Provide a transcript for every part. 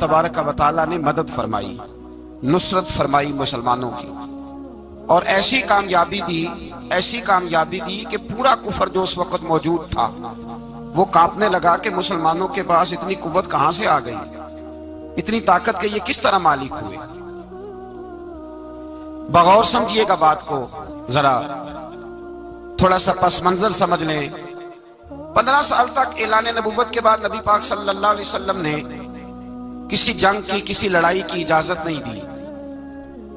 तबारक व तआला ने मदद फरमाई, नुसरत फरमाई मुसलमानों की, और ऐसी कामयाबी दी कि पूरा कुफर जो उस वक्त मौजूद था वो कांपने लगा कि मुसलमानों के पास इतनी कुव्वत कहां से आ गई, इतनी ताकत के ये किस तरह मालिक हुए। बगौर समझिएगा बात को, जरा थोड़ा सा पस मंजर समझ लें। 15 साल तक ऐलान नबुव्वत के बाद नबी पाक सल्लल्लाहु अलैहि वसल्लम ने किसी जंग की, किसी लड़ाई की इजाजत नहीं दी,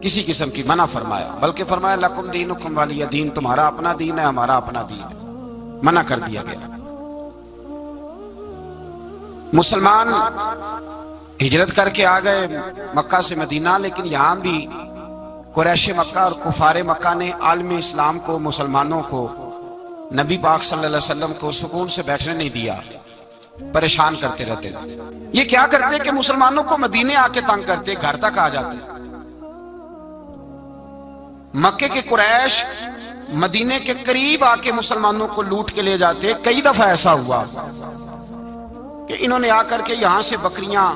किसी किस्म की मना फरमाया, बल्कि फरमाया लकुम दीनुकुम वलिय दीन, तुम्हारा अपना दीन है, हमारा अपना दीन है, मना कर दिया गया। मुसलमान हिजरत करके आ गए मक्का से मदीना, लेकिन यहां भी कुरैश मक्का और कुफारे मक्का ने आलमी इस्लाम को, मुसलमानों को, नबी पाक सल्लल्लाहु अलैहि वसल्लम को सुकून से बैठने नहीं दिया, परेशान करते रहते थे। ये क्या करते कि मुसलमानों को मदीने आके तंग करते, घर तक आ जाते। मक्के के कुरैश मदीने के करीब आके मुसलमानों को लूट के ले जाते। कई दफा ऐसा हुआ कि इन्होंने आकर के यहां से बकरियां,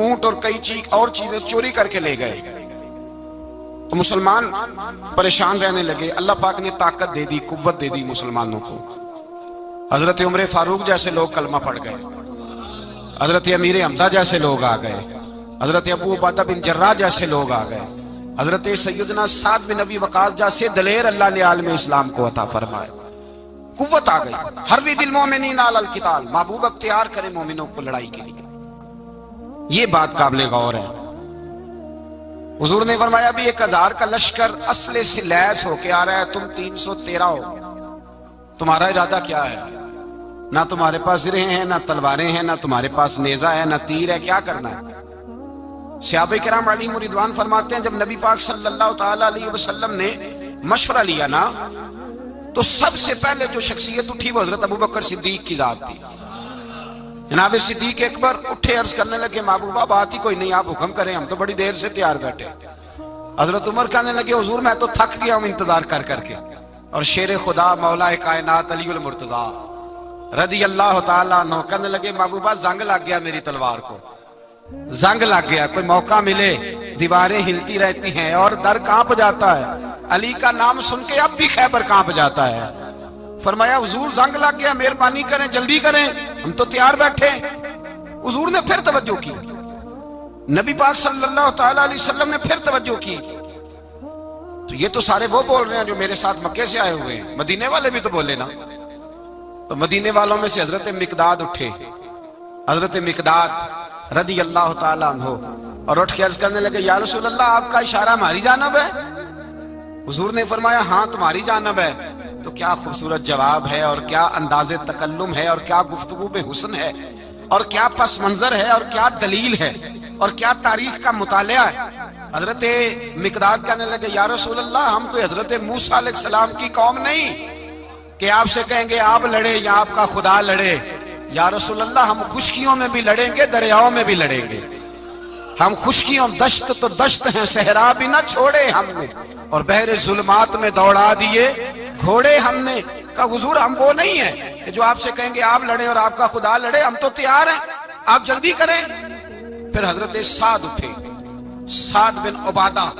ऊंट और कई और चीजें चोरी करके ले गए। तो मुसलमान परेशान रहने लगे। अल्लाह पाक ने ताकत दे दी, कुव्वत दे दी मुसलमानों को। हजरत उमर फारूक जैसे लोग कलमा पढ़ गए, हजरत अमीर हमजा जैसे लोग आ गए, हजरत अबू उबादा बिन जर्राह जैसे लोग आ गए, हजरत सैयदना साद बिन नबी वकास जैसे दलेर अल्लाह ने आलम इस्लाम को अता फरमाया। कुव्वत आ गई। हर दिल मोमिनीन अलल किताल, महबूब अख्तियार करे मोमिनों को लड़ाई के लिए। ये बात काबिल गौर है। हुजूर ने फरमाया भी 1000 का लश्कर असले से लैस होके आ रहा है, तुम 313 हो, तुम्हारा इरादा क्या है? ना तुम्हारे पास सिरे हैं, ना तलवारें हैं, ना तुम्हारे पास नेजा है, ना तीर है, क्या करना है? सहाबा किराम अलैहिम रिदवान फरमाते हैं, जब नबी पाक सल्लल्लाहु ताला अलैहि वसल्लम ने मशवरा लिया ना, तो सबसे पहले जो शख्सियत उठी वो हजरत अबू बकर सिद्दीक की जात थी। जनाब सिद्दीक अकबर उठे, अर्ज करने लगे, महबूबा बात ही कोई नहीं, आप हुक्म करें, हम तो बड़ी देर से तैयार बैठे। हजरत उमर कहने लगे, हुजूर मैं तो थक गया हूं इंतजार कर करके। और शेर खुदा मौला कायनात अली उल मुर्तजा रदी अल्लाह ताला अन्हु कहने लगे, महबूबा जंग लग गया मेरी तलवार को, जंग लग गया, कोई मौका मिले, दीवारें हिलती रहती हैं और दर कांप जाता है। अली का नाम सुन के अब भी खैबर कांप जाता है। फरमाया, हुजूर जंग लग गया, मेहरबानी करें, जल्दी करें, हम तो तैयार बैठे। हुजूर ने फिर तवज्जो की, नबी पाक सल्लल्लाहु ताला अलैहि वसल्लम ने फिर तवज्जो की। तो ये तो सारे वो बोल रहे हैं जो मेरे साथ मक्के से आए हुए हैं, मदीने वाले भी तो बोले ना। तो मदीने वालों में से हजरत मिकदाद उठे, हजरत मिकदाद रदी अल्लाह ताला अन्हु, और उठ के अर्ज करने लगे, या रसूल अल्लाह आपका इशारा हमारी जानब है? हुजूर ने फरमाया, हाँ तुम्हारी जानब है। तो क्या खूबसूरत जवाब है, और क्या अंदाजे तकल्लुम है, और क्या गुफ्तगू में हुस्न है, और क्या पस मंजर है, और क्या दलील है, और क्या तारीख का मुतालिया है। हजरत मिकदाद कहने लगे, या रसूल अल्लाह हम कोई हजरत मूसा अलैहिस्सलाम की कौम नहीं कि आपसे कहेंगे आप लड़े या आपका खुदा लड़े। या रसूल अल्लाह हम खुशकियों में भी लड़ेंगे, दरियाओं में भी लड़ेंगे। हम खुशकियों दश्त तो दश्त हैं, सहरा भी ना छोड़े हमने, और बहरे जुल्मात में दौड़ा दिए घोड़े हमने। कहा, हुजूर हम वो नहीं है कि जो आपसे कहेंगे आप लड़े और आपका खुदा लड़े, हम तो तैयार हैं, आप जल्दी करें। फिर हजरत साद उठे, साद बिन उबादा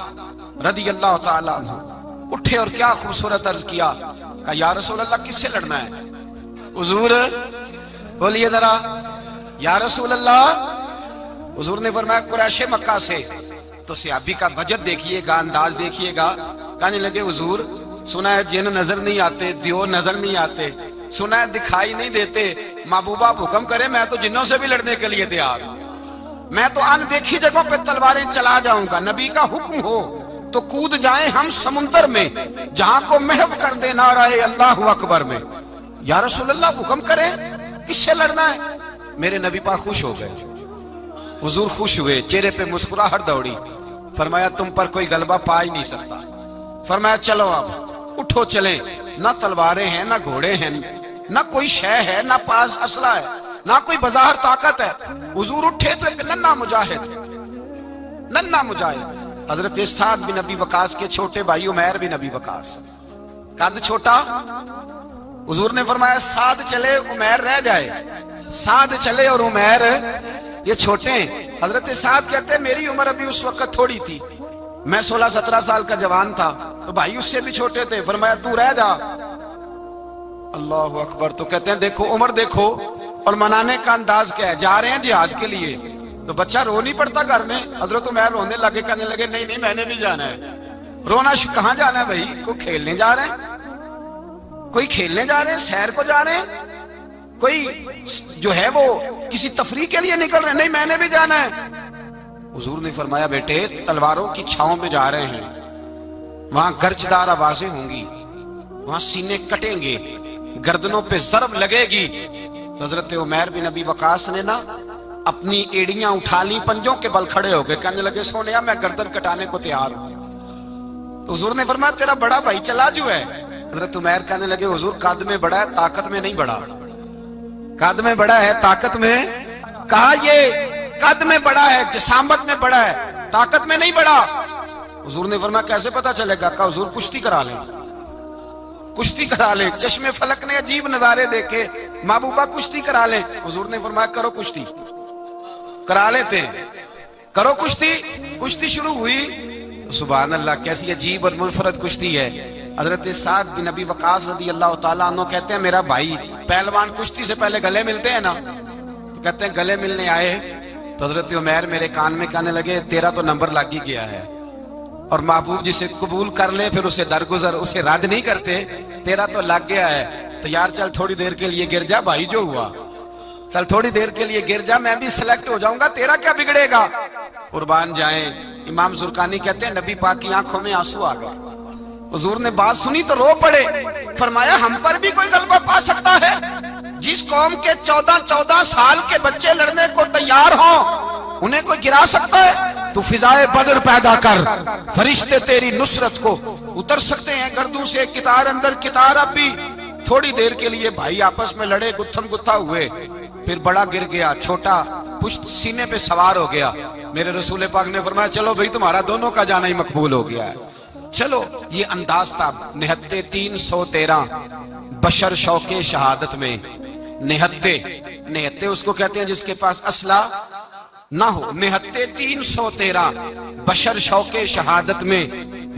रदी अल्लाह ताला अन्हु उठे और क्या खूबसूरत अर्ज किया। कहा, या रसूल अल्लाह किससे लड़ना है? हुजूर बोलिए जरा, या रसूल अल्लाह। हुजूर ने फरमाया, कुरैश मक्का से। तो सहाबी का बजट देखिएगा, अंदाज देखिएगा। कहने लगे, हुजूर सुना है जिन नजर नहीं आते, दियो नजर नहीं आते, सुना है दिखाई नहीं देते, महबूबा हुक्म करे, मैं तो जिन्नों से भी लड़ने के लिए तैयार हूं। मैं तो अनदेखी जगहों पे तलवारें चला जाऊंगा, नबी का हुक्म हो तो कूद जाए हम समुंदर में, जहां को महव कर दे नाराए अल्लाहु अकबर में। या रसूल अल्लाह हुक्म करें, किससे लड़ना है? मेरे नबी पाक खुश हो गए, हुजूर खुश हुए, चेहरे पे मुस्कुराहट दौड़ी। फरमाया, तुम पर कोई गलबा पा ही नहीं सकता। फरमाया, चलो आप उठो चले। ना तलवारें हैं, ना घोड़े हैं, ना कोई शय है, ना पास असला है, ना कोई बाजार ताकत है। हुजूर उठे तो एक नन्ना मुजाहिद हजरत साद बिन नबी वकास के छोटे भाई उमैर बिन नबी वकास, कद छोटा। हुजूर ने फरमाया, साद चले उमैर रह जाए, साद चले और उमैर ये छोटे। हजरत साद कहते हैं मेरी उम्र अभी उस वक्त थोड़ी थी, मैं 16-17 साल का जवान था, तो भाई उससे भी छोटे थे। फरमाया तू रह जा। अल्लाह अकबर। तो कहते हैं देखो उम्र देखो और मनाने का अंदाज क्या है। जा रहे हैं जिहाद के लिए, तो बच्चा रो नहीं पड़ता घर में। हजरत उमर रोने लगे, कहने लगे नहीं नहीं मैंने भी जाना है। रोना कहाँ जाना है भाई? कोई खेलने जा रहे हैं, कोई खेलने जा रहे हैं, सैर को जा रहे हैं, कोई जो है वो किसी तफरीह के लिए निकल रहे हैं। नहीं मैंने भी जाना है। हुजूर ने फरमाया बेटे तलवारों की छांव में जा रहे हैं, वहां गर्जदार आवाजें होंगी, वहां सीने कटेंगे, गर्दनों पे जरब लगेगी। हजरत उमर बिन अबी वकास ने ना अपनी एड़ियां उठा ली, पंजों के बल खड़े हो गए, कहने लगे सोनिया मैं गर्दन कटाने को तैयार हूं। तो हुजूर ने फरमाया तेरा बड़ा भाई चला जो है। हजरत उमर कहने लगे हुजूर कद में बड़ा है, ताकत में नहीं बड़ा। कद में बड़ा है, ताकत में। कहा ये कद में बड़ा है, जिसामत में बड़ा है, ताकत में नहीं बड़ा। हुजूर ने फरमाया कैसे पता चलेगा? कहा हुजूर कुश्ती करा ले, कुश्ती करा ले। चश्मे फलक ने अजीब नजारे देखे, महबूबा कुश्ती करा ले। हुजूर ने फरमाया करो कुश्ती, करा लेते हैं, करो कुश्ती। कुश्ती शुरू हुई। सुभान अल्लाह, कैसी अजीब और मुनफरद कुश्ती है। हजरत साद बिन अबी वकास रदी अल्लाह ताला अन्हु कहते हैं मेरा भाई पहलवान कुश्ती से पहले गले मिलते हैं ना, तो कहते हैं गले मिलने आए तो हजरत उमर मेरे कान में कहने लगे तेरा तो नंबर लग ही गया है, और महबूब जिसे कबूल कर ले फिर उसे दरगुजर, उसे रद्द नहीं करते, तेरा तो लग गया है। तो यार चल थोड़ी देर के लिए गिर जा भाई, जो हुआ चल थोड़ी देर के लिए गिर जा, मैं भी सिलेक्ट हो जाऊंगा, तेरा क्या बिगड़ेगा। कुर्बान जाए। इमाम जुरकानी कहते हैं नबी पाक की आंखों में आंसू आ गए। हुजूर ने बात सुनी तो रो पड़े। फरमाया हम पर भी कोई गलबा पा सकता है? जिस कौम के 14-14 साल के बच्चे लड़ने को तैयार हो, उन्हें कोई गिरा सकता है? तू फिजाए बदर पैदा कर, फरिश्ते तेरी नुसरत को उतर सकते हैं गर्दों से, कितार अंदर कितार। अब भी थोड़ी देर के लिए भाई आपस में लड़े, गुत्थम गुत्था हुए, फिर बड़ा गिर गया, छोटा पुश्त सीने पे सवार हो गया। मेरे रसूल पाक ने फरमाया चलो भाई तुम्हारा दोनों का जाना ही मकबूल हो गया है, चलो। ये अंदाज था। निहत्ते 313 बशर शौके शहादत में। निहत्ते उसको कहते हैं जिसके पास असला ना हो। निहत्ते 313 बशर शौके शहादत में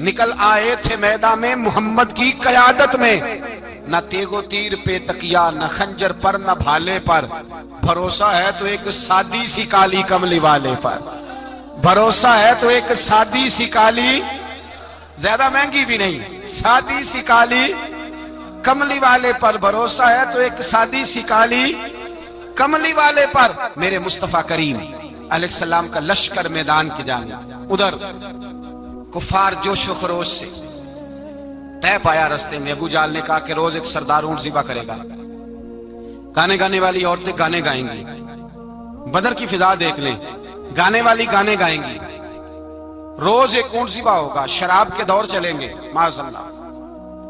निकल आए थे मैदान में मोहम्मद की कयादत में। न तेगो तीर पे तकिया, न खंजर पर, न भाले पर, भरोसा है तो एक सादी सी काली कमली वाले पर। भरोसा है तो एक सादी सी काली, ज्यादा महंगी भी नहीं, सादी सी काली कमली वाले पर। भरोसा है तो एक सादी सी काली कमली वाले पर। मेरे मुस्तफा करीम अलैहिस्सलाम का लश्कर मैदान की जानिब, उधर कुफार जोशो खरोश से तय पाया रास्ते में। अबू जाल ने कहा कि रोज एक सरदार ऊंट ज़िबा करेगा, गाने गाने वाली औरतें गाने गाएंगी। बदर की फिजा देख लें, गाने वाली गाने गाएंगी, रोज एक ऊंट ज़िबा होगा, शराब के दौर चलेंगे माज़अल्लाह,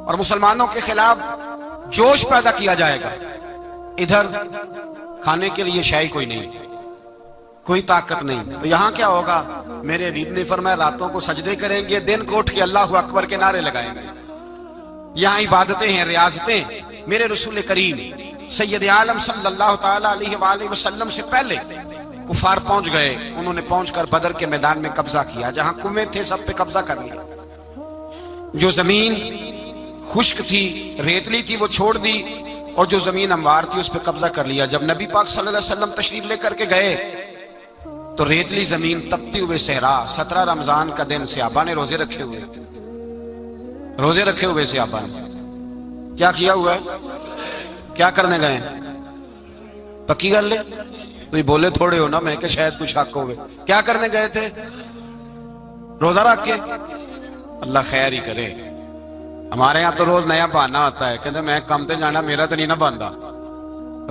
और मुसलमानों के खिलाफ जोश पैदा किया जाएगा। इधर खाने के लिए शाही कोई नहीं, कोई ताकत नहीं। तो यहां क्या होगा? मेरे हबीब ने फरमाया रातों को सजदे करेंगे, दिन को उठ के अल्लाह अकबर के नारे लगाएंगे। यहाँ इबादतें हैं, रियाजतें। मेरे रसूल करीम सैयद आलम सल्लल्लाहु ताला अलैहि वसल्लम से पहले कुफार पहुंच गए। उन्होंने पहुंचकर बदर के मैदान में कब्जा किया, जहां कुएं थे सब पे कब्जा कर लिया। जो जमीन खुश्क थी, रेतली थी, वो छोड़ दी, और जो जमीन हमवार थी उस पर कब्जा कर लिया। जब नबी पाक सल्लल्लाहु अलैहि वसल्लम तशरीफ लेकर के गए तो रेतली जमीन, तपती हुए सहरा, 17 रमजान का दिन, सहाबा ने रोजे रखे हुए, रोजे रखे हुए सहाबा ने क्या किया हुआ है? क्या करने गए? पक्की गल ले, तो बोले थोड़े हो ना, मैं कि शायद कुछ हक हो। क्या करने गए थे? रोजा रख के। अल्लाह खैर ही करे। हमारे यहाँ तो रोज नया बहाना आता है, कहते मैं काम पे जाना, मेरा तो नहीं ना बनता,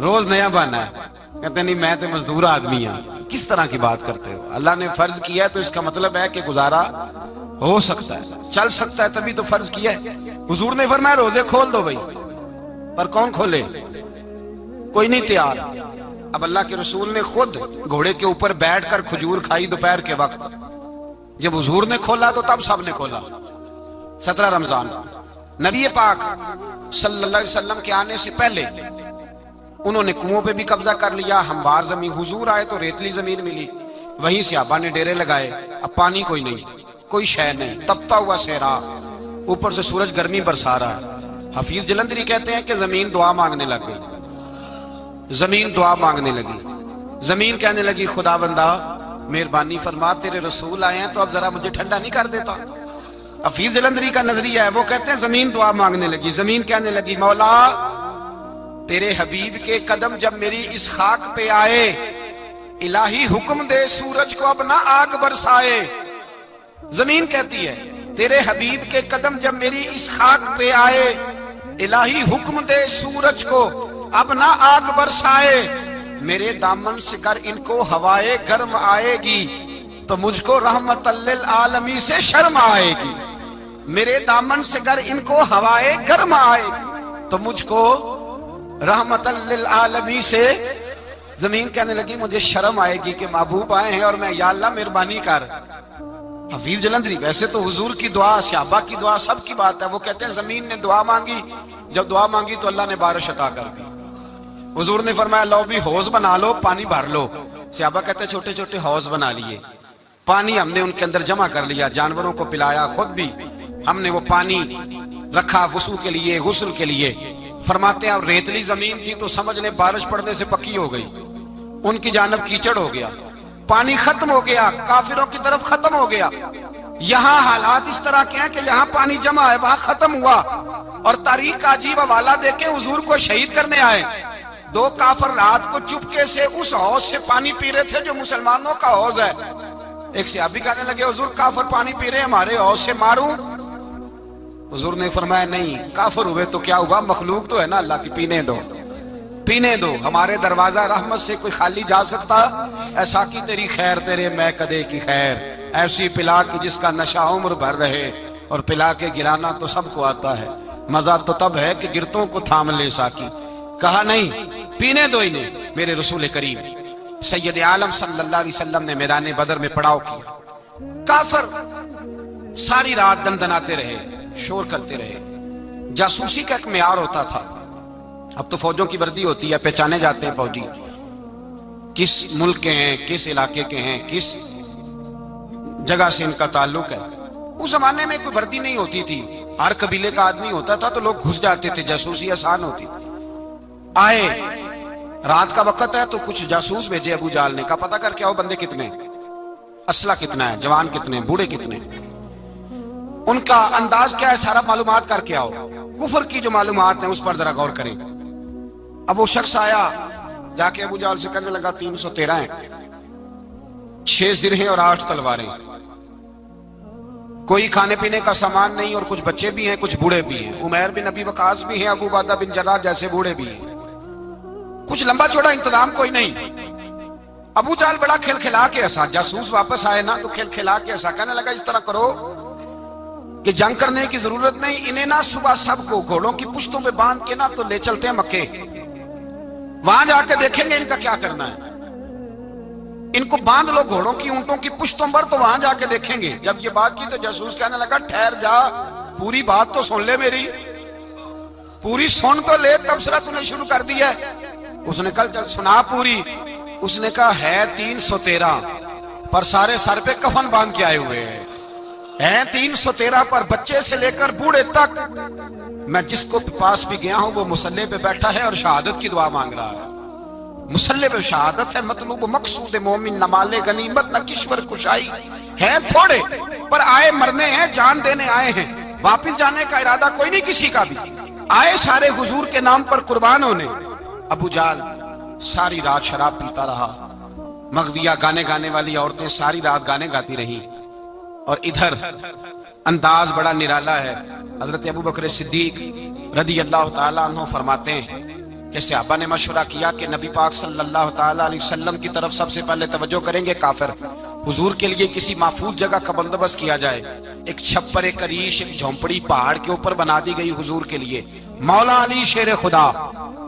रोज नया बहाना है। कहते नहीं मैं तो मजदूर आदमी हूं। किस तरह की बात करते हो? अल्लाह ने फर्ज किया है तो इसका मतलब है कि गुजारा हो सकता है, चल सकता है, तभी तो फर्ज किया है। हुजूर ने फरमाया रोजे खोल दो भाई, पर कौन खोले? कोई नहीं तैयार। अब अल्लाह के रसूल ने खुद घोड़े के ऊपर बैठकर खजूर खाई दोपहर के वक्त। जब हुजूर ने खोला तो तब सब ने खोला। 17 रमजान नबी पाक सल्लल्लाहु अलैहि वसल्लम के आने से पहले उन्होंने कुओं पे भी कब्जा कर लिया, हमवार जमीन। हुजूर आए तो रेतली जमीन मिली, वहीं सहाबा ने डेरे लगाए। अब पानी कोई नहीं, कोई शय नहीं, तपता हुआ सहरा, ऊपर से सूरज गर्मी बरसा रहा है। हफीज जलंधरी कहते हैं कि जमीन दुआ मांगने लग गई, जमीन दुआ मांगने लगी। जमीन कहने लगी खुदा बंदा मेहरबानी फरमा, तेरे रसूल आए हैं तो अब जरा मुझे ठंडा नहीं कर देता। हफीज जलंधरी का नजरिया है, वो कहते हैं जमीन दुआ मांगने लगी। जमीन कहने लगी मौला तेरे हबीब के कदम जब मेरी इस खाक पे आए, इलाही हुक्म दे सूरज को अब ना आग बरसाए। जमीन कहती है तेरे हबीब के कदम जब मेरी इस खाक पे आए, इलाही हुक्म दे सूरज को अब ना आग बरसाए। मेरे दामन से कर इनको हवाए गर्म आएगी तो मुझको रहमतल लिल आलमी से शर्म आएगी। मेरे दामन से कर इनको हवाए गर्म आएगी तो मुझको रहमतल लिल आलमी से। जमीन कहने लगी मुझे शर्म आएगी कि महबूब आए हैं और मैं या अल्लाह मेहरबानी कर। हफीज जलंधरी वैसे तो हुजूर की दुआ, सहाबा की दुआ सब की बात है। वो कहते हैं जमीन ने दुआ मांगी, जब दुआ मांगी तो अल्लाह ने बारिश अता कर दी। हुजूर ने फरमाया लो भी हौज बना लो, पानी भर लो। सहाबा कहते हैं छोटे छोटे हौज बना लिए, पानी हमने उनके अंदर जमा कर लिया, जानवरों को पिलाया, खुद भी हमने वो पानी रखा वुसू के लिए, गुस्ल के लिए। फरमाते हैं अब रेतली जमीन थी तो समझ ले बारिश पड़ने से पक्की हो गई, उनकी जानब कीचड़ हो गया, पानी खत्म हो गया, काफिरों की तरफ खत्म हो गया। यहाँ हालात इस तरह के हैं कि यहाँ पानी जमा है, वहां खत्म हुआ। और तारीख का अजीब हवाला देके हुजूर को शहीद करने आए। दो काफिर रात को चुपके से उस हौज से पानी पी रहे थे जो मुसलमानों का हौज है। एक सहाबी कहने लगे हुजूर काफिर पानी पी रहे, हमारे हौज से मारूं? हुजूर ने फरमाया नहीं, काफिर हुए तो क्या हुआ, मखलूक तो है ना अल्लाह की, पीने दो, पीने दो। हमारे दरवाजा रहमत से कोई खाली जा सकता? ऐसा की तेरी खैर तेरे मैं कदे की खैर, ऐसी पिला की जिसका नशा उम्र भर रहे, और पिला के गिराना तो सबको आता है, मजा तो तब है कि गिरतों को थाम ले साकी। कहा नहीं, पीने दो इन्हें। मेरे रसूल करीम सैयद आलम सल्लल्लाहु अलैहि वसल्लम ने मैदान बदर में पड़ाव किया। काफिर सारी रात दनदनाते रहे, शोर करते रहे। जासूसी का एक मेयार होता था, अब तो फौजों की वर्दी होती है, पहचाने जाते हैं फौजी किस मुल्क के हैं, किस इलाके के हैं, किस जगह से इनका ताल्लुक है। उस जमाने में कोई वर्दी नहीं होती थी, हर कबीले का आदमी होता था तो लोग घुस जाते थे, जासूसी आसान होती। आए रात का वक्त है तो कुछ जासूस भेजे अबू जाल ने, कहा पता करके आओ बंदे कितने, असला कितना है, जवान कितने, बूढ़े कितने, उनका अंदाज क्या है, सारा मालूमात करके आओ। कुफर की जो मालूमात है उस पर जरा गौर करें। अब वो शख्स आया, जाके अबू जाल से कहने लगा 313 हैं, 6 जिरहें और 8 तलवारें, कोई खाने पीने का सामान नहीं, और कुछ बच्चे भी हैं, कुछ बूढ़े भी हैं, उमैर बिन अबी वकास भी हैं, अबू बादा बिन जर्राह जैसे बूढ़े भी हैं, कुछ लंबा चौड़ा इंतजाम कोई नहीं। अबू जाल बड़ा खिलखिला के हंसा, जासूस वापस आए ना तो खिलखिला के हंसा, कहने लगा इस तरह करो कि जंग करने की जरूरत नहीं, इन्हें ना सुबह सबको घोड़ों की पुश्तों पे बांध के ना तो ले चलते हैं मक्के, वहां जाके देखेंगे इनका क्या करना है। इनको बांध लो घोड़ों की, ऊंटों की पुश्तों पर, तो वहां जाके देखेंगे। जब ये बात की तो जासूस कहने लगा ठहर जा, पूरी बात तो सुन ले मेरी, पूरी सुन तो ले, तबसरा तूने शुरू कर दिया है। उसने कल चल सुना पूरी। उसने कहा है 313 पर सारे सर पे कफन बांध के आए हुए हैं 313 पर, बच्चे से लेकर बूढ़े तक। मैं जिसको पास भी गया हूं वो मुसल्ले पे बैठा है और शहादत की दुआ मांग रहा है। मुसल्ले पे शहादत है, मतलूब मकसूद मोमिन, न माले गनीमत न किश्वर कुशाई है, थोड़े पर आए मरने हैं, जान देने आए हैं, वापिस जाने का इरादा कोई नहीं किसी का भी, आए सारे हुजूर के नाम पर कुर्बान होने। अबू जाल सारी रात शराब पीता रहा, मगविया गाने गाने वाली औरतें सारी रात गाने गाती रही, और इधर अंदाज बड़ा निराला है। हजरत अबू बकर सिद्दीक रदी अल्लाह ताला अन्हु फरमाते हैं कि सहाबा ने मशवरा किया कि नबी पाक सल्लल्लाहु ताला अलैहि वसल्लम की तरफ सबसे पहले तवज्जो करेंगे काफिर, हुजूर के लिए किसी महफूज जगह का बंदोबस्त किया जाए। एक छप्पर, एक अरीश, एक झोंपड़ी पहाड़ के ऊपर बना दी गई हुजूर के लिए। मौला अली शेर खुदा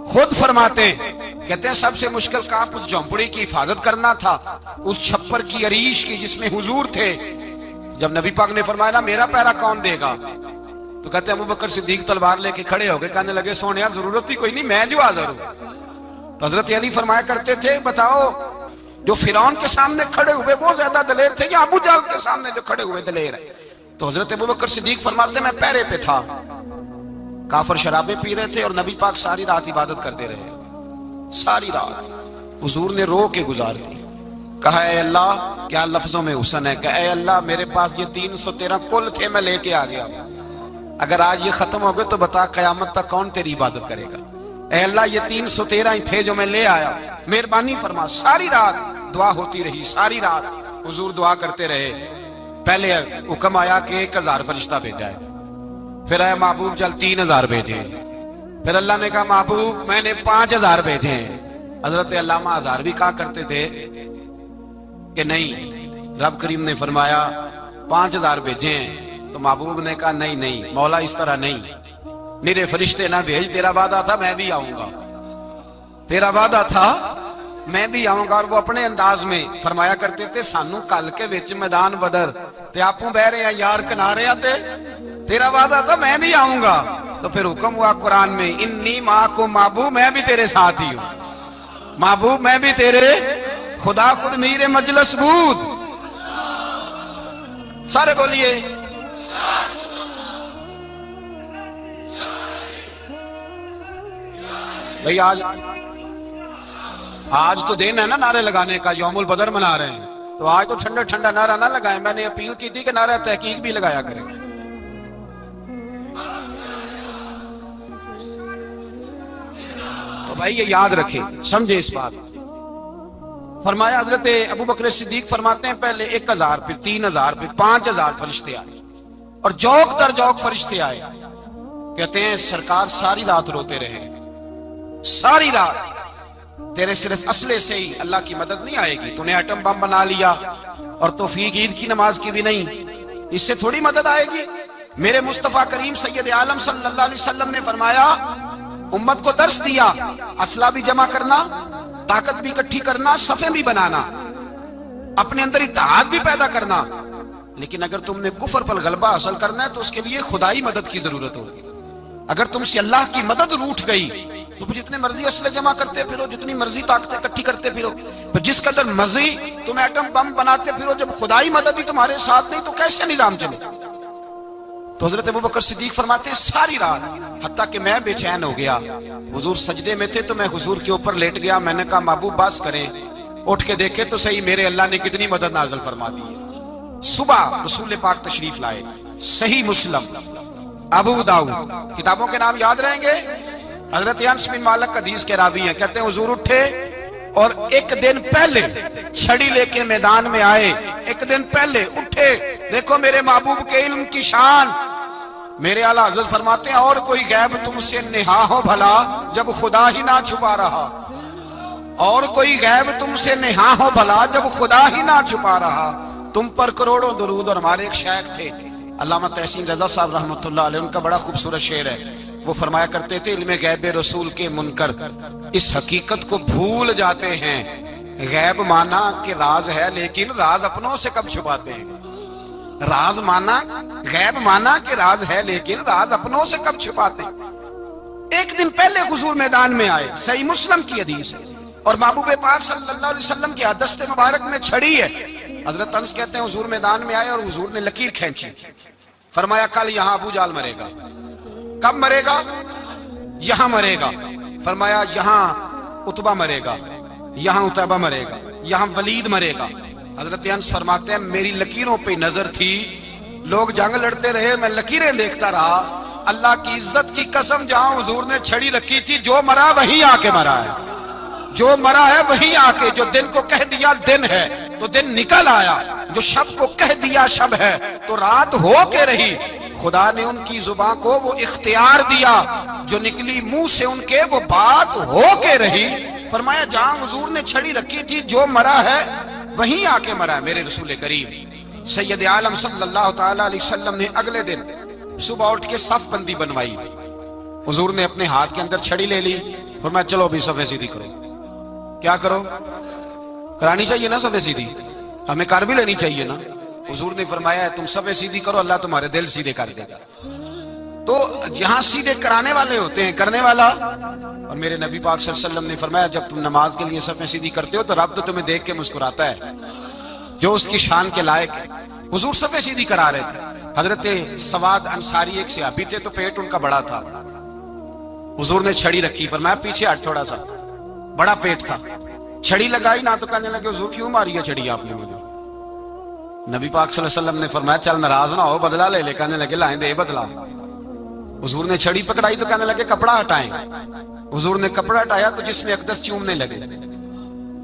खुद फरमाते कहते हैं सबसे मुश्किल काम उस झोंपड़ी की हिफाजत करना था, उस छप्पर की, अरीश की, जिसमें हुजूर थे। जब नबी पाक ने फरमाया ना मेरा पैरा कौन देगा, तो कहते हैं अबू बकर सिद्दीक तलवार लेके खड़े हो गए, कहने लगे सोनिया जरूरत ही कोई नहीं, मैं जो हाजिर हूं। तो हजरत अली फरमाया करते थे बताओ जो फिरौन के सामने खड़े हुए वो ज्यादा दलेर थे या अबू जहल के सामने जो खड़े हुए दलेर है? तो हजरत अबू बकर सिद्दीक फरमाते मैं पहरे पे था, काफर शराबें पी रहे थे और नबी पाक सारी रात इबादत करते रहे, सारी रात हुजूर ने रो के गुजार दी। कहा ऐ अल्लाह, क्या लफ्जों में हुसन है, कहा ऐ अल्लाह मेरे पास ये 313 कुल थे, मैं लेके आ गया, अगर आज ये खत्म हो गए तो बता कयामत तक कौन तेरी इबादत करेगा। ऐ अल्लाह ये 313 ही थे जो मैं ले आया, मेहरबानी फरमा। सारी रात दुआ होती रही, सारी रात हुजूर दुआ करते रहे। पहले हुक्म आया कि 1000 फरिश्ता भेजा है, फिर आया महबूब चल 3000 भेजे, फिर अल्लाह ने कहा महबूब मैंने 5000 भेजे। हजरत अल्लामा हजार भी कहा करते थे कि नहीं, रब करीम ने फरमाया 5000 भेजे हैं, तो महबूब ने कहा नहीं नहीं मौला इस तरह नहीं, मेरे फरिश्ते ना भेज, तेरा वादा था मैं भी आऊंगा, तेरा वादा था मैं भी आऊंगा। और वो अपने अंदाज में फरमाया करते थे सानू कल के विच मैदान बदर ते आपू बह रहे हैं यार किनारे आते, तेरा वादा था मैं भी आऊंगा। तो फिर हुक्म हुआ कुरान में इन्नी माँ को महबूब मैं भी तेरे साथ ही हूं, महबूब मैं भी तेरे, खुदा खुद मीरे मजलस बूद। सारे बोलिए भाई। आज तो दिन है ना नारे लगाने का, यौमुल बदर मना रहे हैं, तो आज तो ठंडा ठंडा नारा ना लगाए। मैंने अपील की थी कि नारा तहकीक भी लगाया करें। तो भाई ये याद रखे, समझे इस बात। फरमाया हजरत अबू बकर सिद्दीक फरमाते हैं पहले 1000 फिर 3000 फिर 5000 फरिश्ते आए और जौक दर जौक फरिश्ते आए। कहते हैं सरकार सारी रात रोते रहे, सारी रात तेरे सिर्फ असले से ही अल्लाह की मदद नहीं आएगी, तूने एटम बम बना लिया और तौफीक ईद की नमाज की भी नहीं, इससे थोड़ी मदद आएगी। मेरे मुस्तफा करीम सैयद आलम सल्लल्लाहु अलैहि वसल्लम ने फरमाया उम्मत को दर्श दिया, असला भी जमा करना, ताकत भी इकट्ठी करना, सफे भी बनाना, अपने अंदर इत्तेहाद भी पैदा करना, लेकिन अगर तुमने कुफर पर गलबा हासिल करना है तो उसके लिए खुदाई मदद की जरूरत होगी। अगर तुमसे अल्लाह की मदद रूठ गई तो जितने मर्जी असले जमा करते फिरो, जितनी मर्जी ताकतें इकट्ठी करते फिरो, तो जिस कदर मर्जी तुम एटम बम बनाते फिरो, जब खुदाई मदद ही तुम्हारे साथ नहीं तो कैसे निजाम चले। तो हजरत अबू बकर सिद्दीक फरमाते सारी रात, हत्ता कि मैं बेचैन हो गया, हुजूर सजदे में थे तो मैं हुजूर के ऊपर लेट गया। मैंने कहा महबूब बास करें, उठ के देखे तो सही मेरे अल्लाह ने कितनी मदद नाज़िल फरमा दी है। सुबह रसूल पाक तशरीफ लाए, सही मुस्लिम, अबू दाऊद, किताबों के नाम याद रहेंगे। हजरत अनस बिन मालिक हदीस के रावी हैं, कहते हैं हुजूर उठे और एक दिन पहले छड़ी लेके मैदान में आए, एक दिन पहले उठे। देखो मेरे महबूब के इल्म की शान। मेरे आला हजरत फरमाते हैं और कोई गैब तुमसे नेहा हो भला जब खुदा ही ना छुपा रहा, और कोई गैब तुमसे नेहा हो भला जब खुदा ही ना छुपा रहा। तुम पर करोड़ों दुरूद। और हमारे एक शेख थे अल्लामा तहसीन रजा साहब रहमतुल्लाह अलैह, उनका बड़ा खूबसूरत शेर है। वो फरमाया करते थे इल्मे गैब रसूल के मुनकर इस हकीकत को भूल जाते हैं, गैब माना कि राज है लेकिन राज अपनों से कब छुपाते हैं। राज माना, गैब माना कि राज है लेकिन राज अपनों से कब छुपाते हैं। एक दिन पहले हुजूर मैदान में आए, सही मुस्लिम की हदीस है, और महबूब पाक सल्लल्लाहु अलैहि वसल्लम की दस्ते मुबारक में छड़ी है। हजरत अनस कहते हैं हुजूर मैदान में आए और हुजूर ने लकीर खींची, फरमाया कल यहां अबू जाल मरेगा। कब मरेगा? यहां मरेगा। फरमाया यहां उतबा मरेगा, यहां उतबा मरेगा, यहां वलीद मरेगा। हजरत अनस फरमाते हैं मेरी लकीरों पे नजर थी, लोग जंग लड़ते रहे, मैं लकीरें देखता रहा। अल्लाह की इज्जत की कसम, जहां हुजूर ने छड़ी रखी थी, जो मरा वही आके मरा है, जो मरा है वही आके, जो दिन को कह दिया दिन है तो दिन निकल आया, जो शब को कह दिया शब है तो रात हो के रही। खुदा ने उनकी जुबान को वो इख्तियार दिया, जो निकली मुंह से उनके वो बात हो के रही। फरमाया जहां हुजूर ने छड़ी रखी थी, जो मरा है वहीं आके मरा है मेरे रसूल करीम सैयद आलम सल्लल्लाहु ताला अलैहि वसल्लम ने अगले दिन सुबह उठ के सफ बंदी बनवाई। हुजूर ने अपने हाथ के अंदर छड़ी ले ली, फरमाया चलो अभी सफे सीधी करो। क्या करो? करानी चाहिए ना सफे सीधी, हमें कर भी लेनी चाहिए ना। हुजूर ने फरमाया तुम सफे सीधी करो, अल्लाह तुम्हारे दिल सीधे कर देगा। तो यहां सीधे कराने वाले होते हैं, करने वाला। और मेरे नबी पाक सल्लल्लाहु अलैहि वसल्लम ने फरमाया जब तुम नमाज के लिए सफ़ें सीधी करते हो तो रब तो तुम्हें देख के मुस्कुराता है, जो उसकी शान के लायक है। हुजूर सफ़ें सीधी करा रहे थे। हजरत सवाद अंसारी एक सहाबी थे, तो पेट उनका बड़ा था। हुजूर ने छड़ी रखी, फरमाया पीछे हट थोड़ा सा, बड़ा पेट था। छड़ी लगाई ना तो कहने लगे हुजूर क्यों मारी है छड़ी आपने मुझे। नबी पाक सल्लल्लाहु अलैहि वसल्लम ने फरमाया चल नाराज ना हो, बदला ले ले। कहने लगे लाएं दे बदला। हुजूर ने छड़ी पकड़ाई तो कहने लगे कपड़ा हटाएं। हुजूर ने कपड़ा हटाया तो जिसमें अकदस चूमने लगे।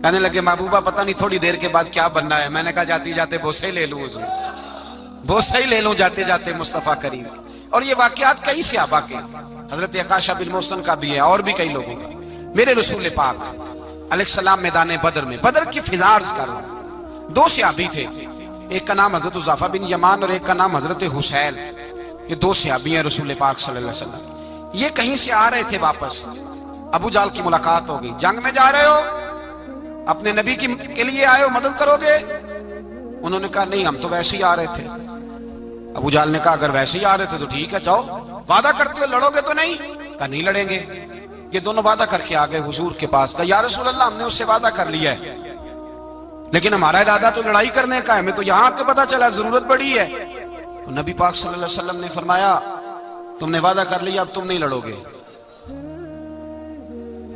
कहने लगे महबूबा पता नहीं थोड़ी देर के बाद क्या बनना है। मैंने कहा जाते जाते बोसे ही ले लूं हुजूर, बोसे ही ले लूं जाते जाते मुस्तफा करीम। और ये वाकयात कई सहाबा के, हजरत अकाशा बिन मोहसन का भी है और भी कई लोगों का। मेरे रसूल पाक अलैहिस्सलाम मैदान बदर में, बदर की फिजा अर्ज कर रहा हूं, दो सहाबी थे, एक का नाम हजरत उज़ाफा बिन यमान और एक का नाम हजरत हुसैन। ये दो सहाबी हैं रसूल पाक सल्लल्लाहु अलैहि वसल्लम। ये कहीं से आ रहे थे वापस, अबू जाल की मुलाकात हो गई। जंग में जा रहे हो, अपने नबी के लिए आए हो, मदद करोगे? उन्होंने कहा नहीं हम तो वैसे ही आ रहे थे। अबू जाल ने कहा अगर वैसे ही आ रहे थे तो ठीक है जाओ, वादा करते हो लड़ोगे तो नहीं? कहा नहीं लड़ेंगे। ये दोनों वादा करके आ गए हुजूर के पास। कहा या रसूल अल्लाह हमने उससे वादा कर लिया है, लेकिन हमारा इरादा तो लड़ाई करने का है। हमें तो यहां आके पता चला जरूरत पड़ी है। तो नबी पाक सल्लल्लाहु अलैहि वसल्लम ने फरमाया तुमने वादा कर लिया, अब तुम नहीं लड़ोगे।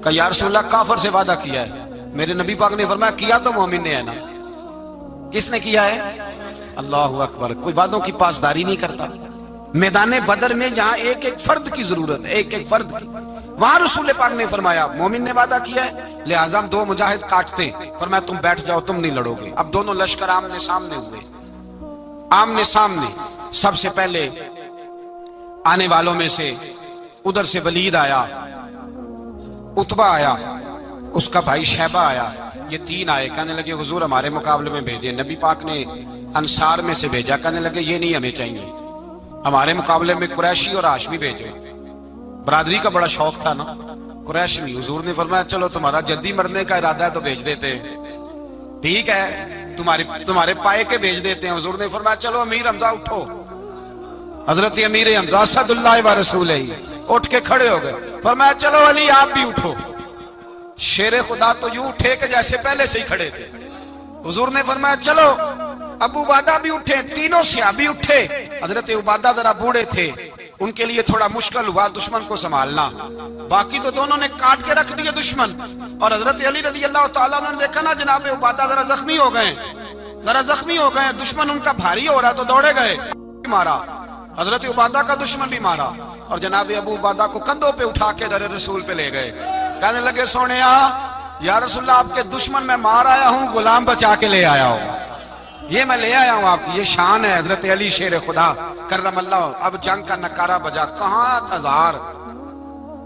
कहा या रसूल अल्लाह काफिर से वादा किया है। मेरे नबी पाक ने फरमाया किया तो मोमिन ने है ना। किसने किया है? अल्लाहु अकबर। कोई वादों की पासदारी नहीं करता। मैदान बदर में जहां एक एक फर्द की जरूरत है, एक एक फर्द की, वहां रसूल पाक ने फरमाया मोमिन ने वादा किया है, लिहाजा हम दो मुजाहिद काटते। फरमाया तुम बैठ जाओ, तुम नहीं लड़ोगे। अब दोनों लश्कर आमने सामने हुए, आमने सामने। सबसे पहले आने वालों में से उधर से वलीद आया, उतबा आया, उसका भाई शैबा आया। ये तीन आए। कहने लगे हुजूर हमारे मुकाबले में भेजे। नबी पाक ने अंसार में से भेजा। कहने लगे ये नहीं हमें चाहिए, हमारे मुकाबले में कुरैशी और हाशमी भेजो। बरादरी का बड़ा शौक था ना कुरैश में। हुजूर ने फरमाया चलो तुम्हारा जल्दी मरने का इरादा है तो भेज देते हैं, ठीक है तुम्हारे पाए के भेज देते हैं। हुजूर ने फरमाया चलो अमीर हमजा उठो। हजरत अमीर हमजा असदुल्लाह व रसूलही उठ के खड़े हो गए। फरमाया चलो अली आप भी उठो। शेर खुदा तो यूं उठे कि जैसे पहले से ही खड़े थे। हुजूर ने फरमाया चलो। अबू उबादा भी उठे, तीनों सहाबी उठे। हजरत उबादा जरा बूढ़े थे, उनके लिए थोड़ा मुश्किल हुआ दुश्मन को संभालना। बाकी तो दोनों ने काट के रख दिया दुश्मन। और हजरत अली रज़ी अल्लाह तआला ने देखा ना जनाब उबादा जरा जख्मी हो गए, जरा जख्मी हो गए, दुश्मन उनका भारी हो रहा तो दौड़े गए, मारा। हजरत उबादा का दुश्मन भी मारा और जनाब अबू उबादा को कंधों पे उठा के दर रसूल पे ले गए। कहने लगे सोने या रसूलल्लाह आपके दुश्मन मैं मार आया हूं, गुलाम बचा के ले आया हूं, ये मैं ले आया हूं आपकी, ये शान है हजरत अली शेर खुदा करमल्लाह। अब जंग का नकारा बजा। कहां था जार?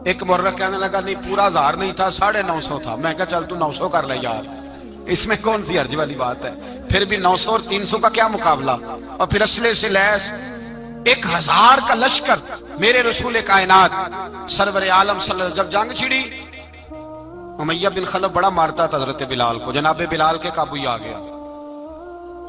एक मुर्रा कहने लगा नहीं पूरा 1000 नहीं था, 950 था। मैं कहा चल तू 900 कर ले यार, इसमें कौन सी हर्ज वाली बात है। फिर भी 900 और 300 का क्या मुकाबला। और फिर असले से लैस 1000 का लश्कर। मेरे रसूल कायनात सरवर आलम सल्लल्लाहु जब जंग छिड़ी, उमैया बिन खलफ बड़ा मारता था हजरत बिलाल को। जनाब बिलाल के काबू आ गया,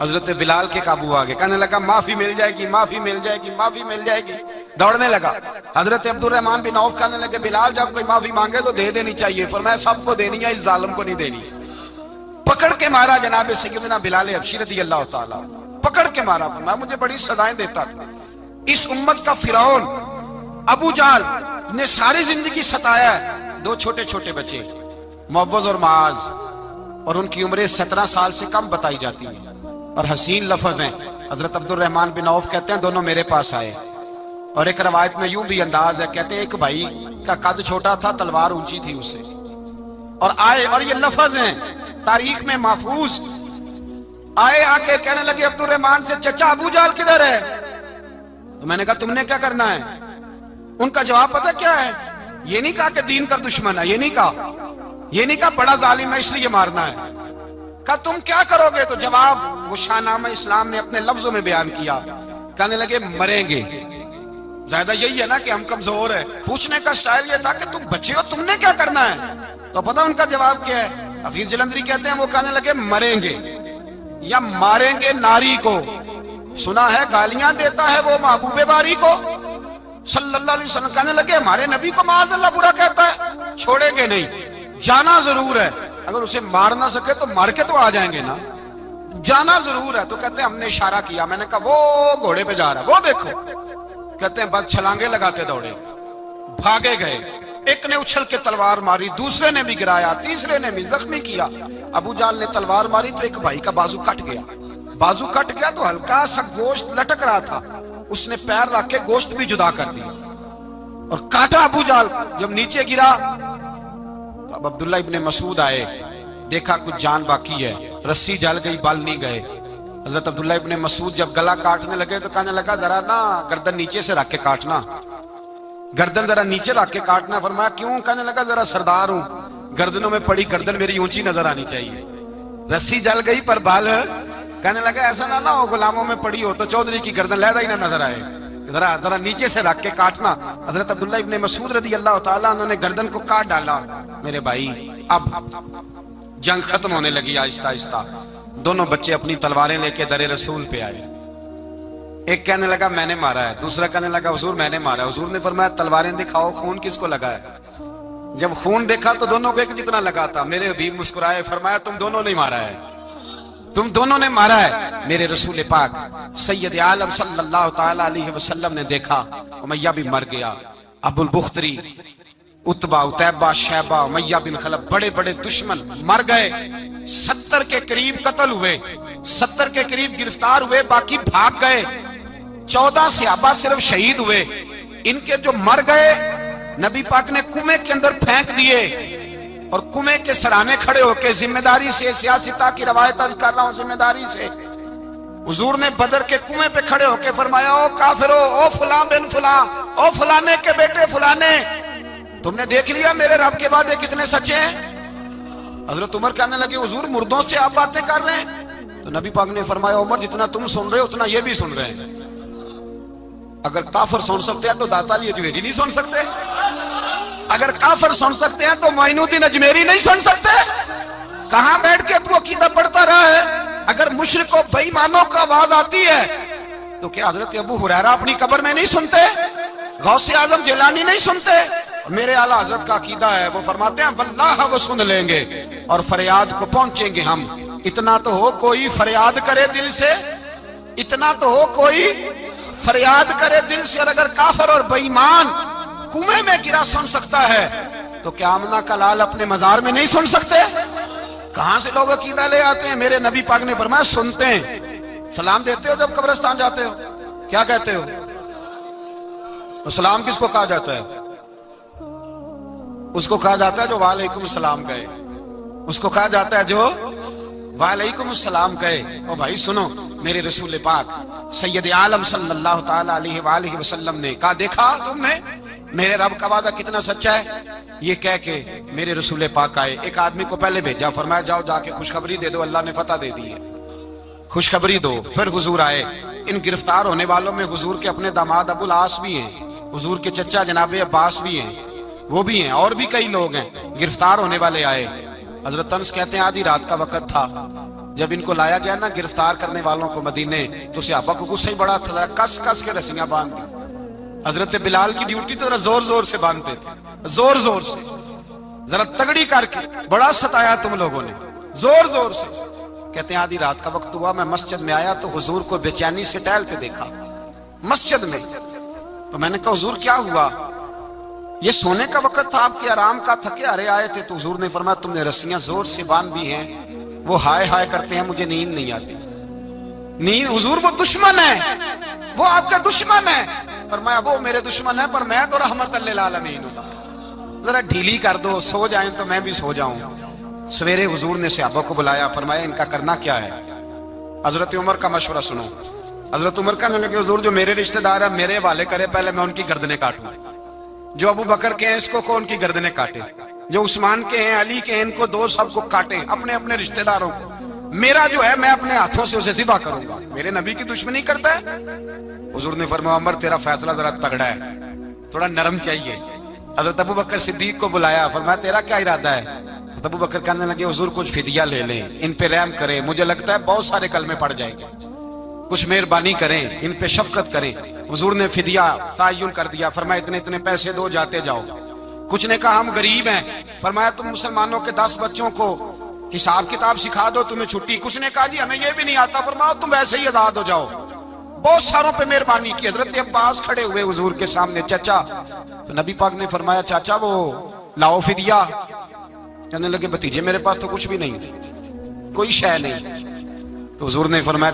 हजरत बिलाल के काबू आ गए। कहने लगा माफी मिल जाएगी, माफी मिल जाएगी, माफी मिल जाएगी। दौड़ने लगा। हजरत अब्दुर्रहमान बिन औफ कहने लगे बिलाल जब कोई माफी मांगे तो दे देनी चाहिए। फरमाया सबको देनी है, इस जालिम को नहीं देनी। पकड़ के मारा जनाब सैयदना बिलाल हबशी रज़ी अल्लाह ताला, पकड़ के मारा। फरमाया मुझे बड़ी सजाएं देता था। इस उम्मत का फिरौन अबू जाल ने सारी जिंदगी सताया है। दो छोटे छोटे बच्चे मुअव्वज़ और माज, और उनकी उम्रें 17 साल से कम बताई जाती है और हसीन लफ्ज हैं। हजरत अब्दुर्रहमान बिन औफ कहते हैं दोनों मेरे पास आए और एक रवायत में यूं भी अंदाज है, कहते हैं एक भाई का कद छोटा था, तलवार ऊंची थी उससे, और आए और ये लफ्ज हैं तारीख में महफूज। आए आके कहने लगे अब्दुर्रहमान से चचा अबू जाल किधर है? तो मैंने कहा तुमने क्या करना है? उनका जवाब पता क्या है? ये नहीं कहा कि दीन का दुश्मन है, ये नहीं कहा, ये नहीं कहा बड़ा जालिम है इसलिए मारना है। कहा तुम क्या करोगे? तो जवाब वो शाहनामा इस्लाम ने अपने लफ्जों में बयान किया। कहने लगे मरेंगे। ज्यादा यही है ना कि हम कमजोर है। पूछने का स्टाइल ये था कि तुम बच्चे हो, तुमने क्या करना है? तो पता उनका जवाब क्या है? हफीज जलंधरी कहते हैं वो कहने लगे मरेंगे या मारेंगे नारी को। सुना है गालियां देता है वो महबूबे बारी को, सल्लल्लाहु अलैहि वसल्लम कहने लगे हमारे नबी को माज़ अल्लाह बुरा कहता है, छोड़ेंगे नहीं, जाना जरूर है। अगर उसे मार ना सके तो मार के तो आ जाएंगे ना, जाना जरूर है। तो कहते हैं हमने इशारा किया, मैंने कहा वो घोड़े पे जा रहा है, वो देखो। कहते हैं बस छलांगे लगाते दौड़े, भागे गए। एक ने उछल के तलवार मारी, दूसरे ने भी गिराया, तीसरे ने भी जख्मी किया। अबू जाल ने तलवार मारी तो एक भाई का बाजू कट गया। बाजू कट गया तो हल्का सा गोश्त लटक रहा था, उसने पैर रख के गोश्त भी जुदा कर दिया और काटा अबू जाल। जब नीचे गिरा तो अब अब्दुल्ला इब्ने मसूद आए, देखा कुछ जान बाकी है, रस्सी जल गई, बाल नहीं गए। हजरत अब्दुल्ला इब्ने मसूद जब गला काटने लगे तो कहने लगा जरा ना गर्दन नीचे से रख के काटना, गर्दन जरा नीचे रख के काटना। फरमाया क्यों? कहने लगा जरा सरदार हूं, गर्दनों में पड़ी गर्दन मेरी ऊंची नजर आनी चाहिए। रस्सी जल गई पर बाल, कहने लगा ऐसा ना हो गुलामों में पड़ी हो तो चौधरी की गर्दन लहदा ही ना नजर आए, जरा जरा नीचे से रख के काटना। हजरत अब्दुल्ला इब्ने मसूद रदी अल्लाह ताला उन्होंने गर्दन को काट डाला। मेरे भाई अब जंग खत्म होने लगी आहिस्ता आहिस्ता। दोनों बच्चे अपनी तलवारें लेके दरे रसूल पे आए। एक कहने लगा मैंने मारा है, दूसरा कहने लगा हुजूर मैंने मारा है। हुजूर ने फरमाया तलवारें दिखाओ, खून किसको लगा है? जब खून देखा तो दोनों को एक जितना लगा था। मेरे हबीब मुस्कुराए, फरमाया तुम दोनों ने मारा है, तुम दोनों ने मारा है। मेरे रसूल पाक सैयद आलम सल्लल्लाहु ताला अलैहि वसल्लम ने देखा उमैया भी मर गया। अबुल बुख्तरी, उतबा, उतैबा, शैबा, उमैया बिन खलफ, बड़े बड़े दुश्मन मर गए। 70 के करीब कत्ल हुए, 70 के करीब गिरफ्तार हुए, बाकी भाग गए। 14 सहाबा सिर्फ शहीद हुए। इनके जो मर गए नबी पाक ने कुएं के अंदर फेंक दिए और कुएं के सराहने खड़े होकर जिम्मेदारी से, सियासता की रवायत अर्ज कर रहा हूं, जिम्मेदारी से हुजूर ने बदर के कुएं पे खड़े होकर फरमाया ओ काफिरो, ओ फुला बिन फुला, ओ फलाने के बेटे फुलाने, तुमने देख लिया मेरे रब के वादे कितने सच्चे हैं। हजरत उमर कहने लगे हुजूर मुर्दों से आप बातें कर रहे हैं? तो नबी पाक ने फरमाया उमर जितना तुम सुन रहे हो उतना ये भी सुन रहे हैं। अगर काफिर सुन सकते हैं तो दाता अली अजमेरी नहीं सुन सकते? अगर काफिर सुन सकते हैं तो मोइनुद्दीन अजमेरी नहीं सुन सकते? कहां बैठ के तू अकीदा पढ़ता रहा है? अगर मुशरिकों बेईमानों का आवाज आती है तो क्या हजरत अबू हुरैरा अपनी कब्र में नहीं सुनते? गौसे आजम जिलानी नहीं सुनते? मेरे आला हजरत का अकीदा है, वो फरमाते हैं वल्लाह वो सुन लेंगे और फरियाद को पहुंचेंगे हम। इतना तो हो कोई फरियाद करे दिल से, इतना तो हो कोई फरियाद करे दिल से। और अगर काफिर और बेईमान कुएं में गिरा सुन सकता है तो क्या आमना का लाल अपने मजार में नहीं सुन सकते? कहां से लोग अकीदा ले आते हैं? मेरे नबी पाक ने फरमाया सुनते हैं। सलाम देते हो जब कब्रिस्तान जाते हो? क्या कहते हो? तो सलाम किसको कहा जाता है? उसको कहा जाता है जो वालेकुम सलाम कहे, उसको कहा जाता है जो वालेकुम सलाम कहे। ओ भाई सुनो, मेरे रसूल पाक सैयद आलम सल्लल्लाहु ताला अलैहि वसल्लम ने कहा देखा तुमने मेरे रब का वादा कितना सच्चा है? ये कह के मेरे रसूल पाक आए। एक आदमी को पहले भेजा, फरमाया जाओ जाके खुशखबरी दे दो, अल्लाह ने फतह दे दी है, खुशखबरी दो। फिर हुजूर आए। इन गिरफ्तार होने वालों में हुजूर के अपने दामाद अबुल आस भी हैं, हुजूर के चचा जनाबे अब्बास भी हैं, वो भी हैं, और भी कई लोग हैं गिरफ्तार होने वाले आए। हजरत अनस कहते हैं आधी रात का वक्त था जब इनको लाया गया ना गिरफ्तार करने वालों को मदीने, तो सहाबा को गुस्सा ही बड़ा था, कस कस के रस्सियां बांध दी। हजरत बिलाल की ड्यूटी तो जोर जोर से बांधते थे, जोर जोर से, जरा तगड़ी करके, बड़ा सताया तुम लोगों ने, जोर जोर से। कहते हैं आधी रात का वक्त हुआ, मैं मस्जिद में आया तो हुजूर को बेचैनी से टहलते देखा मस्जिद में। तो मैंने कहा हुजूर क्या हुआ? ये सोने का वक्त था आपके आराम का, थके हारे आए थे। तो हुजूर ने फरमाया तुमने रस्सियां जोर से बांध दी हैं, वो हाय हाय करते हैं, मुझे नींद नहीं आती। नींद हुजूर वो दुश्मन है, वो आपका दुश्मन है। फरमाया वो मेरे दुश्मन है पर मैं तो रहमत लिल आलमीन हूं, जरा ढीली कर दो, सो जाएं तो मैं भी सो जाऊं। सवेरे हुजूर ने सहाबा को बुलाया, फरमाया इनका करना क्या है? हजरत उमर का मशवरा सुनो। हजरत उमर कहने लगे हुजूर जो मेरे रिश्तेदार है मेरे हवाले करे, पहले मैं उनकी गर्दनें काटूं। जो अबू बकर के हैं इसको कौन की गर्दनें काटे, जो उस्मान के हैं अली के हैं इनको दो, सबको काटे, अपने अपने रिश्तेदारों को। मेरा जो है मैं अपने हाथों से उसे ज़िबा करूंगा। मेरे नबी की दुश्मनी करता है। हुजूर ने फरमाया उमर तेरा फैसला जरा तगड़ा है, थोड़ा नरम चाहिए। हजरत अबू बकर सिद्दीक को बुलाया, फरमाया तेरा क्या इरादा है? हजरत अबू बकर कहने लगे हुजूर कुछ फिदिया ले लें, इन पे रहम करें, मुझे लगता है बहुत सारे कलमे पड़ जाएंगे, कुछ मेहरबानी करें, इन पे शफकत करें। हुजूर ने फिदिया तयन कर दिया, फरमाया इतने इतने पैसे दो, जाते जाओ। कुछ ने कहा हम गरीब हैं, फरमाया तुम मुसलमानों के 10 बच्चों को हिसाब किताब सिखा दो, तुम्हें छुट्टी। कुछ ने कहा जी हमें ये भी नहीं आता, फरमाया तुम वैसे ही आजाद हो जाओ। बहुत सारों पे मेहरबानी की। हजरत अब्बास खड़े हुए हुजूर के सामने, चाचा। तो नबी पाक ने फरमाया चाचा वो लाओ फिदिया। कहने लगे भतीजे मेरे पास तो कुछ भी नहीं, कोई शय नहीं। तो हुजूर ने फरमाया